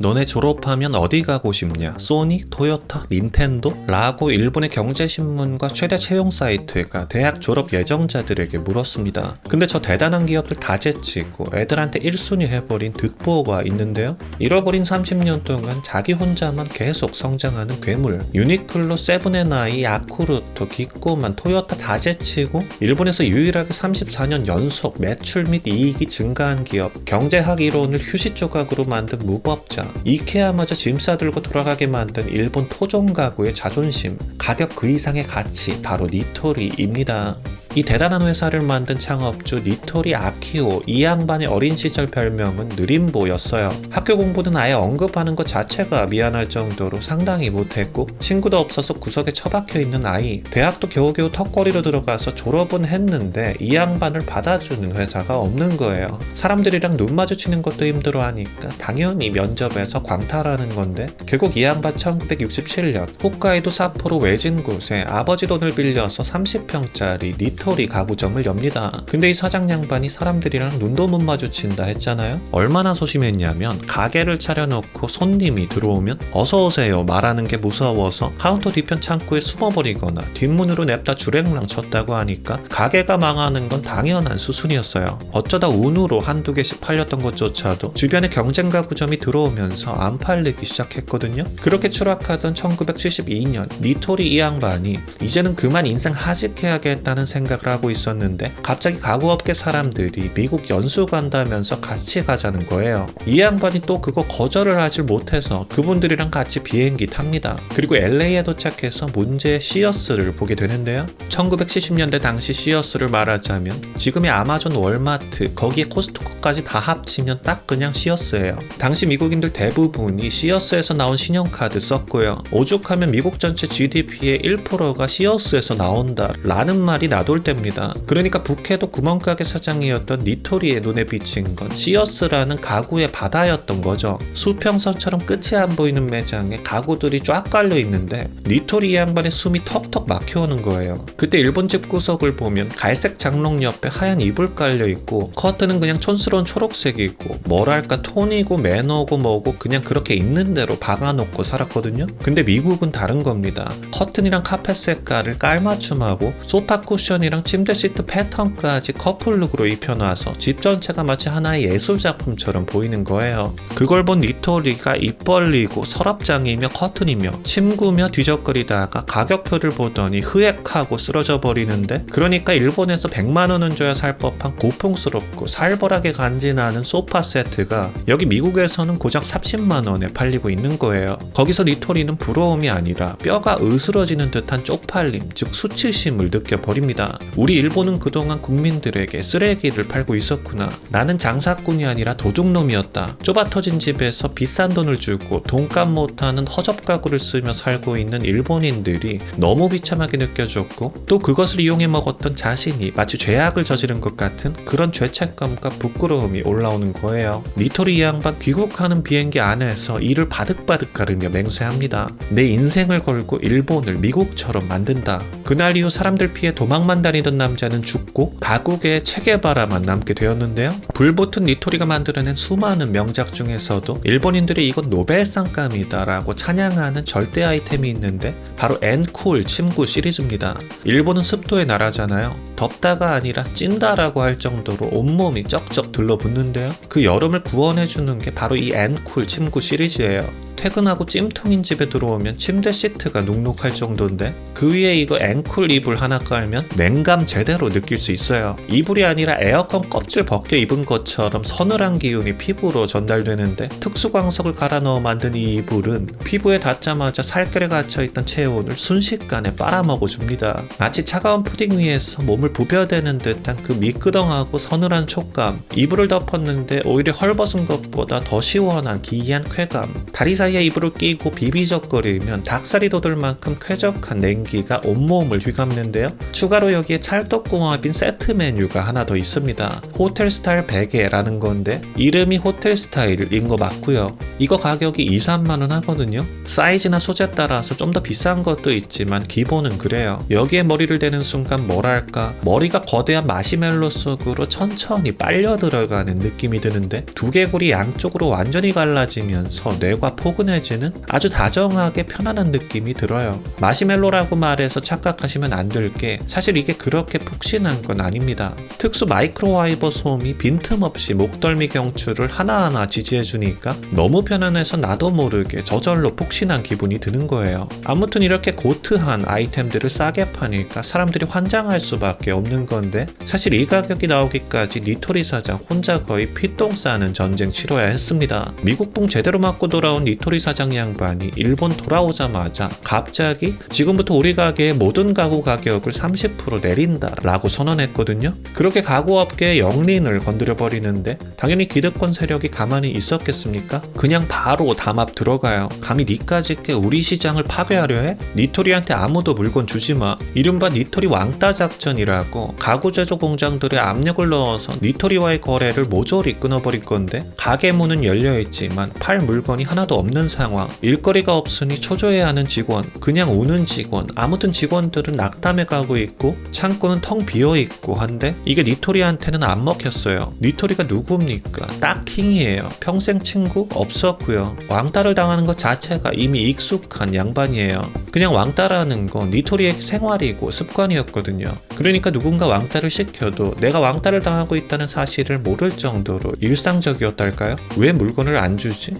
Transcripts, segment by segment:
너네 졸업하면 어디 가고 싶냐? 소니? 토요타? 닌텐도? 라고 일본의 경제신문과 최대 채용 사이트가 대학 졸업 예정자들에게 물었습니다. 근데 저 대단한 기업들 다 제치고 애들한테 1순위 해버린 득보가 있는데요. 잃어버린 30년 동안 자기 혼자만 계속 성장하는 괴물. 유니클로, 세븐앤아이, 야쿠르토, 기꼬만, 토요타 다 제치고 일본에서 유일하게 34년 연속 매출 및 이익이 증가한 기업. 경제학 이론을 휴지 조각으로 만든 무법자. 이케아마저 짐 싸들고 돌아가게 만든 일본 토종 가구의 자존심, 가격 그 이상의 가치, 바로 니토리입니다. 이 대단한 회사를 만든 창업주 니토리 아키오, 이 양반의 어린 시절 별명은 느림보였어요. 학교 공부는 아예 언급하는 것 자체가 미안할 정도로 상당히 못했고 친구도 없어서 구석에 처박혀 있는 아이, 대학도 겨우겨우 턱걸이로 들어가서 졸업은 했는데 이 양반을 받아주는 회사가 없는 거예요. 사람들이랑 눈 마주치는 것도 힘들어하니까 당연히 면접에서 광탈하는 건데 결국 이 양반 1967년 홋카이도 사포로 외진 곳에 아버지 돈을 빌려서 30평짜리 니토리 가구점을 엽니다. 근데 이 사장 양반이 사람들이랑 눈도 못 마주친다 했잖아요. 얼마나 소심했냐면 가게를 차려놓고 손님이 들어오면 어서오세요 말하는 게 무서워서 카운터 뒤편 창고에 숨어버리거나 뒷문으로 냅다 주랭랑 쳤다고 하니까 가게가 망하는 건 당연한 수순이었어요. 어쩌다 운으로 한두 개씩 팔렸던 것조차도 주변에 경쟁 가구점이 들어오면서 안 팔리기 시작했거든요. 그렇게 추락하던 1972년 니토리 이 양반이 이제는 그만 인생 하직해야겠다는 생각을 하고 있었는데 갑자기 가구업계 사람들이 미국 연수 간다면서 같이 가자는 거예요. 이 양반이 또 그거 거절을 하질 못해서 그분들이랑 같이 비행기 탑니다. 그리고 LA에 도착해서 문제의 시어스를 보게 되는데요. 1970년대 당시 시어스를 말하자면 지금의 아마존, 월마트, 거기에 코스트코까지 다 합치면 딱 그냥 시어스예요. 당시 미국인들 대부분이 시어스에서 나온 신용카드 썼고요. 오죽하면 미국 전체 GDP의 1%가 시어스에서 나온다 라는 말이 나돌 때입니다. 그러니까 북해도 구멍가게 사장이었던 니토리의 눈에 비친 건 시어스라는 가구의 바다였던 거죠. 수평선처럼 끝이 안 보이는 매장에 가구들이 쫙 깔려 있는데 니토리 양반의 숨이 턱턱 막혀오는 거예요. 그때 일본 집구석을 보면 갈색 장롱 옆에 하얀 이불 깔려 있고 커튼은 그냥 촌스러운 초록색이고 뭐랄까 톤이고 매너고 뭐고 그냥 그렇게 있는 대로 박아놓고 살았거든요. 근데 미국은 다른 겁니다. 커튼이랑 카펫 색깔을 깔맞춤하고 소파 쿠션이랑 침대 시트 패턴까지 커플룩으로 입혀놔서 집 전체가 마치 하나의 예술작품처럼 보이는 거예요. 그걸 본 니토리가 입 벌리고 서랍장이며 커튼이며 침구며 뒤적거리다가 가격표를 보더니 흐액하고 쓰러져 버리는데, 그러니까 일본에서 100만원은 줘야 살 법한 고풍스럽고 살벌하게 간지나는 소파 세트가 여기 미국에서는 고작 30만원에 팔리고 있는 거예요. 거기서 니토리는 부러움이 아니라 뼈가 으스러지는 듯한 쪽팔림, 즉 수치심을 느껴버립니다. 우리 일본은 그동안 국민들에게 쓰레기를 팔고 있었구나. 나는 장사꾼이 아니라 도둑놈이었다. 좁아터진 집에서 비싼 돈을 주고 돈값 못하는 허접 가구를 쓰며 살고 있는 일본인들이 너무 비참하게 느껴졌고, 또 그것을 이용해 먹었던 자신이 마치 죄악을 저지른 것 같은 그런 죄책감과 부끄러움이 올라오는 거예요. 니토리 양반 귀국하는 비행기 안에서 이를 바득바득 가르며 맹세합니다. 내 인생을 걸고 일본을 미국처럼 만든다. 그날 이후 사람들 피해 도망만 다니던 남자는 죽고 가구계의 체게바라만 남게 되었는데요. 불붙은 니토리가 만들어낸 수많은 명작 중에서도 일본인들이 이건 노벨상감이다 라고 찬양하는 절대 아이템이 있는데 바로 엔쿨 침구 시리즈입니다. 일본은 습도의 나라잖아요. 덥다가 아니라 찐다라고 할 정도로 온몸이 쩍쩍 들러붙는데요. 그 여름을 구원해주는 게 바로 이 엔쿨 침구 시리즈예요. 퇴근하고 찜통인 집에 들어오면 침대 시트가 눅눅할 정도인데 그 위에 이거 앵쿨 이불 하나 깔면 냉감 제대로 느낄 수 있어요. 이불이 아니라 에어컨 껍질 벗겨 입은 것처럼 서늘한 기운이 피부로 전달되는데 특수광석을 갈아 넣어 만든 이 이불은 피부에 닿자마자 살결에 갇혀있던 체온을 순식간에 빨아먹어줍니다. 마치 차가운 푸딩 위에서 몸을 부벼대는 듯한 그 미끄덩하고 서늘한 촉감. 이불을 덮었는데 오히려 헐벗은 것보다 더 시원한 기이한 쾌감. 다리 사이 사이에 이불을 끼고 비비적거리면 닭살이 돋을 만큼 쾌적한 냉기가 온몸을 휘감는데요. 추가로 여기에 찰떡궁합인 세트 메뉴가 하나 더 있습니다. 호텔 스타일 베개라는 건데 이름이 호텔 스타일인 거 맞고요. 이거 가격이 2-3만원 하거든요. 사이즈나 소재 따라서 좀 더 비싼 것도 있지만 기본은 그래요. 여기에 머리를 대는 순간 뭐랄까, 머리가 거대한 마시멜로 속으로 천천히 빨려 들어가는 느낌이 드는데 두개골이 양쪽으로 완전히 갈라지면서 뇌가 포근해지는 아주 다정하게 편안한 느낌이 들어요. 마시멜로라고 말해서 착각하시면 안 될 게 사실 이게 그렇게 푹신한 건 아닙니다. 특수 마이크로파이버 솜이 빈틈없이 목덜미 경추를 하나하나 지지해주니까 너무 편안해서 나도 모르게 저절로 푹신한 기분이 드는 거예요. 아무튼 이렇게 고트한 아이템들을 싸게 파니까 사람들이 환장할 수밖에 없는 건데 사실 이 가격이 나오기까지 니토리 사장 혼자 거의 피똥 싸는 전쟁 치러야 했습니다. 미국봉 제대로 맞고 돌아온 니토리 사장 양반이 일본 돌아오자마자 갑자기 지금부터 우리 가게의 모든 가구 가격을 30% 내린다 라고 선언했거든요. 그렇게 가구업계의 영린을 건드려 버리는데 당연히 기득권 세력이 가만히 있었겠습니까? 그냥 바로 담합 들어가요. 감히 니까짓 게 우리 시장을 파괴하려 해? 니토리한테 아무도 물건 주지마. 이른바 니토리 왕따 작전이라고 가구 제조 공장들의 압력을 넣어서 니토리와의 거래를 모조리 끊어버릴 건데 가게 문은 열려있지만 팔 물건이 하나도 없는 상황. 일거리가 없으니 초조해하는 직원, 그냥 우는 직원, 아무튼 직원들은 낙담해 가고 있고 창고는 텅 비어있고 한데 이게 니토리한테는 안 먹혔어요. 니토리가 누굽니까? 딱 킹이에요. 평생 친구 없었고요. 왕따를 당하는 것 자체가 이미 익숙한 양반이에요. 그냥 왕따라는 건 니토리의 생활이고 습관이었거든요. 그러니까 누군가 왕따를 시켜도 내가 왕따를 당하고 있다는 사실을 모를 정도로 일상적이었달까요? 왜 물건을 안 주지?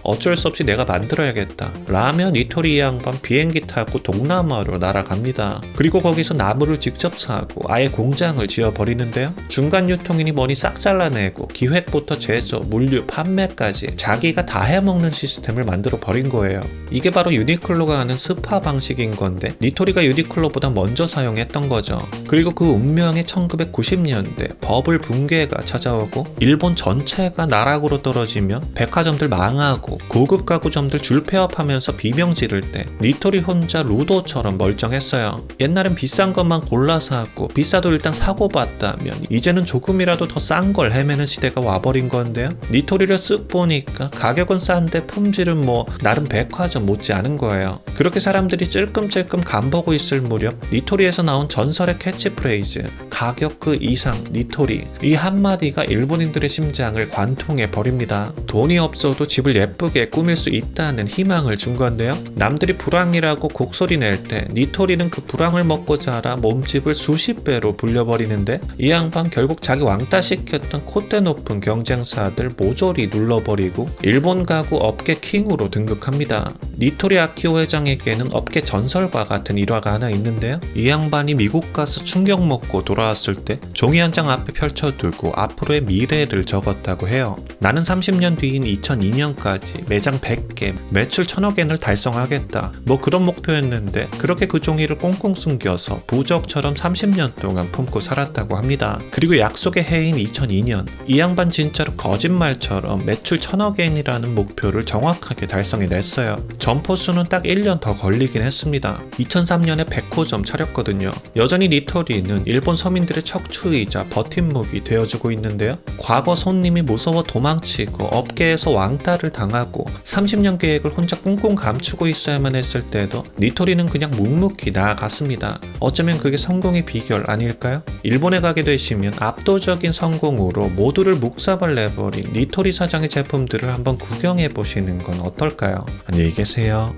어쩔 수 없이 내가 만들어야겠다 라면 니토리 이 양반 비행기 타고 동남아로 날아갑니다. 그리고 거기서 나무를 직접 사고 아예 공장을 지어버리는데요. 중간 유통인이 뭐니 싹 잘라내고 기획부터 제조, 물류, 판매까지 자기가 다 해먹는 시스템을 만들어 버린 거예요. 이게 바로 유니클로가 하는 스파 방식인 건데 니토리가 유니클로보다 먼저 사용했던 거죠. 그리고 그 운명의 1990년대 버블 붕괴가 찾아오고 일본 전체가 나락으로 떨어지며 백화점들 망하고 고급 가구점들 줄 폐업하면서 비명 지를 때 니토리 혼자 루도처럼 멀쩡했어요. 옛날엔 비싼 것만 골라 사고 비싸도 일단 사고 봤다면 이제는 조금이라도 더 싼 걸 헤매는 시대가 와버린 건데요. 니토리를 쓱 보니까 가격은 싼데 품질은 뭐 나름 백화점 못지 않은 거예요. 그렇게 사람들이 찔끔찔끔 간보고 있을 무렵 니토리에서 나온 전설의 캐치프레이즈 가격 그 이상 니토리, 이 한마디가 일본인들의 심장을 관통해 버립니다. 돈이 없어도 집을 예쁘게 꾸밀 수 있다는 희망을 준 건데요. 남들이 불황이라고 곡소리 낼 때 니토리는 그 불황을 먹고 자라 몸집을 수십 배로 불려버리는데 이 양반 결국 자기 왕따 시켰던 콧대 높은 경쟁사들 모조리 눌러버리고 일본 가구 업계 킹으로 등극합니다. 니토리 아키오 회장에게는 업계 전설과 같은 일화가 하나 있는데요. 이 양반이 미국 가서 충격 먹고 돌아왔을 때 종이 한 장 앞에 펼쳐두고 앞으로의 미래를 적었다고 해요. 나는 30년 뒤인 2002년까지 매장 100개, 매출 1000억엔을 달성하겠다. 뭐 그런 목표였는데 그렇게 그 종이를 꽁꽁 숨겨서 부적처럼 30년 동안 품고 살았다고 합니다. 그리고 약속의 해인 2002년 이 양반 진짜로 거짓말처럼 매출 1000억엔이라는 목표를 정확하게 달성해냈어요. 점포수는 딱 1년 더 걸리긴 했습니다. 2003년에 100호점 차렸거든요. 여전히 니토리는 일본 서민들의 척추이자 버팀목이 되어주고 있는데요. 과거 손님이 무서워 도망치고 업계에서 왕따를 당하고 30년 계획을 혼자 꽁꽁 감추고 있어야만 했을 때도 니토리는 그냥 묵묵히 나아갔습니다. 어쩌면 그게 성공의 비결 아닐까요? 일본에 가게 되시면 압도적인 성공으로 모두를 묵사발 내버린 니토리 사장의 제품들을 한번 구경해 보시는 건 어떨까요? 안녕히 계세요.